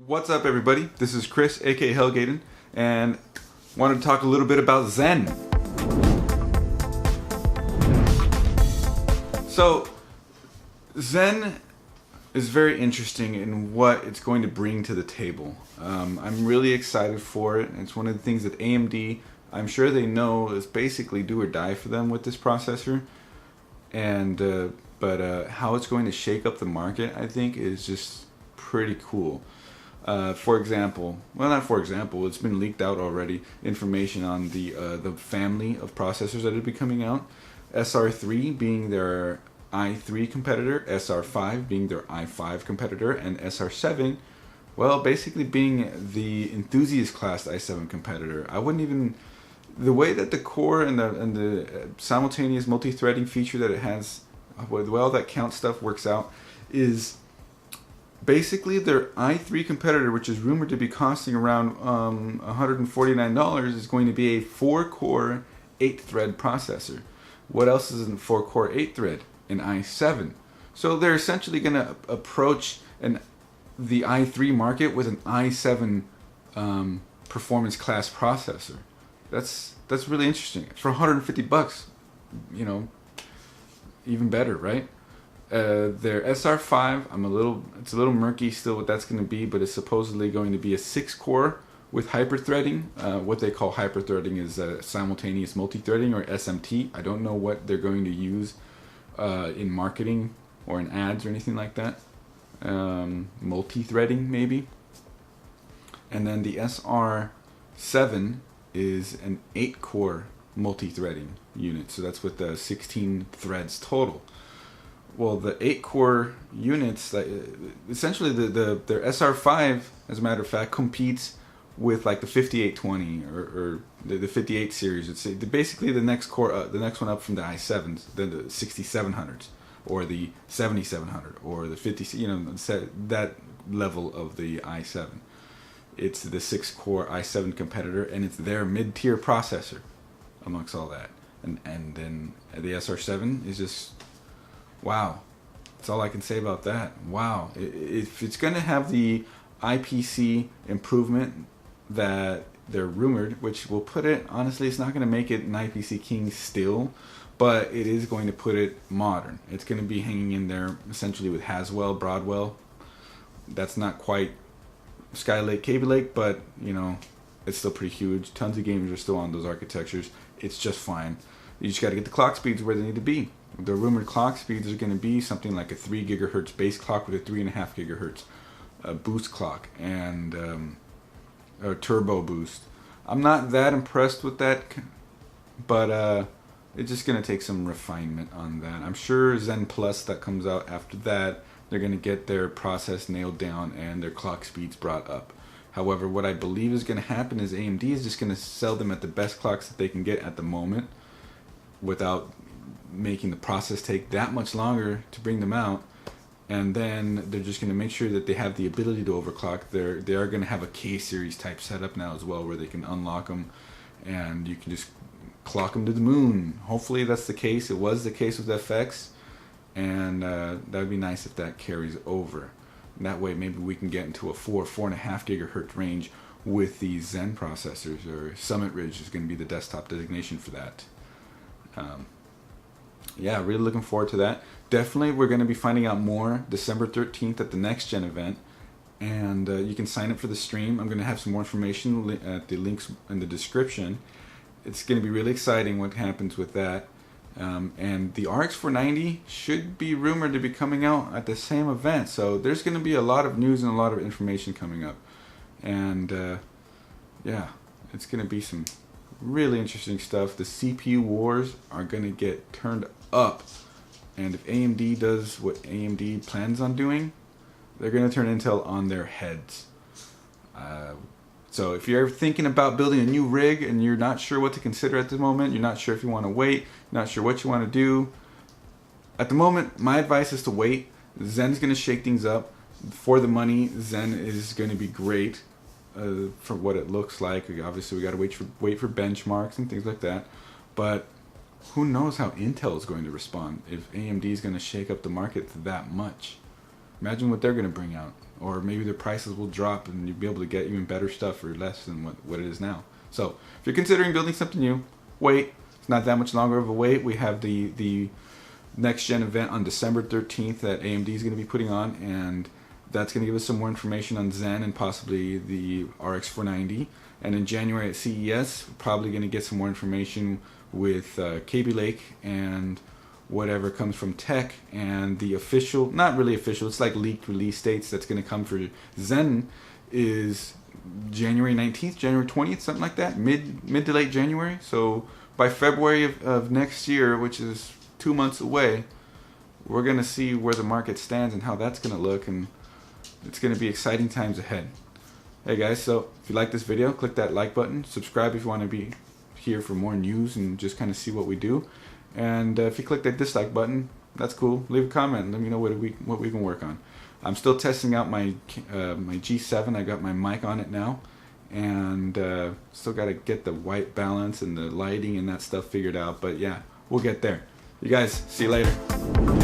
What's up, everybody? This is Chris, aka Hellgaden, and wanted to talk a little bit about Zen. So, Zen is very interesting in what it's going to bring to the table. I'm really excited for it. It's one of the things that AMD, I'm sure they know, is basically do or die for them with this processor. And but how it's going to shake up the market, I think, is just pretty cool. For example, well, not for example, it's been leaked out already, information on the family of processors that will be coming out. SR3 being their i3 competitor, SR5 being their i5 competitor, and SR7, well, basically being the enthusiast class i7 competitor. I wouldn't even, the way that the core and the simultaneous multi-threading feature that it has, well, that count stuff works out, is basically their i3 competitor, which is rumored to be costing around $149, is going to be a 4-core 8-thread processor. What else is in 4-core 8-thread? An i7. So they're essentially going to approach the i3 market with an i7 performance class processor. That's really interesting. For $150, you know, even better, right? Their SR5, it's a little murky still what that's going to be, but it's supposedly going to be a 6-core with hyperthreading. What they call hyperthreading is simultaneous multi-threading, or SMT. I don't know what they're going to use in marketing or in ads or anything like that. Multi-threading maybe. And then the SR7 is an 8-core multi-threading unit, so that's with the 16 threads total. Well, the 8-core units, essentially their SR5, as a matter of fact, competes with like the 5820 or the 58 series. It's basically the next core, the next one up from the i7s, then the 6700s or the 7700 or the 50, you know, that level of the i7. It's the 6-core i7 competitor, and it's their mid-tier processor amongst all that. And then the SR7 is just, wow. That's all I can say about that. Wow. If it's going to have the IPC improvement that they're rumored, which will put it, honestly, it's not going to make it an IPC king still, but it is going to put it modern. It's going to be hanging in there essentially with Haswell, Broadwell. That's not quite Skylake, Kaby Lake, but, you know, it's still pretty huge. Tons of gamers are still on those architectures. It's just fine. You just got to get the clock speeds where they need to be. The rumored clock speeds are going to be something like a 3 gigahertz base clock with a 3.5 gigahertz boost clock and a turbo boost. I'm not that impressed with that, but it's just going to take some refinement on that. I'm sure Zen Plus that comes out after that, they're going to get their process nailed down and their clock speeds brought up. However, what I believe is going to happen is AMD is just going to sell them at the best clocks that they can get at the moment without making the process take that much longer to bring them out, and then they're just going to make sure that they have the ability to overclock. They are going to have a K-series type setup now as well, where they can unlock them and you can just clock them to the moon. Hopefully that's the case. It was the case with FX, and that would be nice if that carries over. And that way maybe we can get into a 4.5 gigahertz range with these Zen processors, or Summit Ridge is going to be the desktop designation for that. Yeah, really looking forward to that. Definitely, we're going to be finding out more December 13th at the NEXGEN event, and you can sign up for the stream. I'm going to have some more information at the links in the description. It's going to be really exciting what happens with that. And the RX 490 should be rumored to be coming out at the same event, so there's going to be a lot of news and a lot of information coming up. And yeah, it's going to be some really interesting stuff. The CPU wars are going to get turned up, and if AMD does what AMD plans on doing, they're going to turn Intel on their heads. So if you're ever thinking about building a new rig and you're not sure what to consider at the moment, you're not sure if you want to wait, you're not sure what you want to do, at the moment my advice is to wait. Zen's going to shake things up. For the money, Zen is going to be great. For what it looks like. Obviously we got to wait for benchmarks and things like that, but who knows how Intel is going to respond if AMD is going to shake up the market that much. Imagine what they're going to bring out. or maybe their prices will drop and you'll be able to get even better stuff for less than what it is now. So if you're considering building something new, wait. It's not that much longer of a wait. We have the NEXGEN event on December 13th that AMD is going to be putting on, and that's going to give us some more information on Zen and possibly the RX 490. And in January at CES, we're probably going to get some more information with Kaby Lake and whatever comes from Tech, and the official, not really official, it's like leaked release dates that's going to come for Zen is January 19th, January 20th, something like that, mid to late January. So by February of next year, which is 2 months away, we're going to see where the market stands and how that's going to look, and it's going to be exciting times ahead. Hey guys, so if you like this video, click that like button, subscribe if you want to be here for more news and just kind of see what we do. And if you click that dislike button, that's cool. Leave a comment. Let me know what we can work on. I'm still testing out my my G7. I got my mic on it now, and still got to get the white balance and the lighting and that stuff figured out. But yeah, we'll get there. You guys, see you later.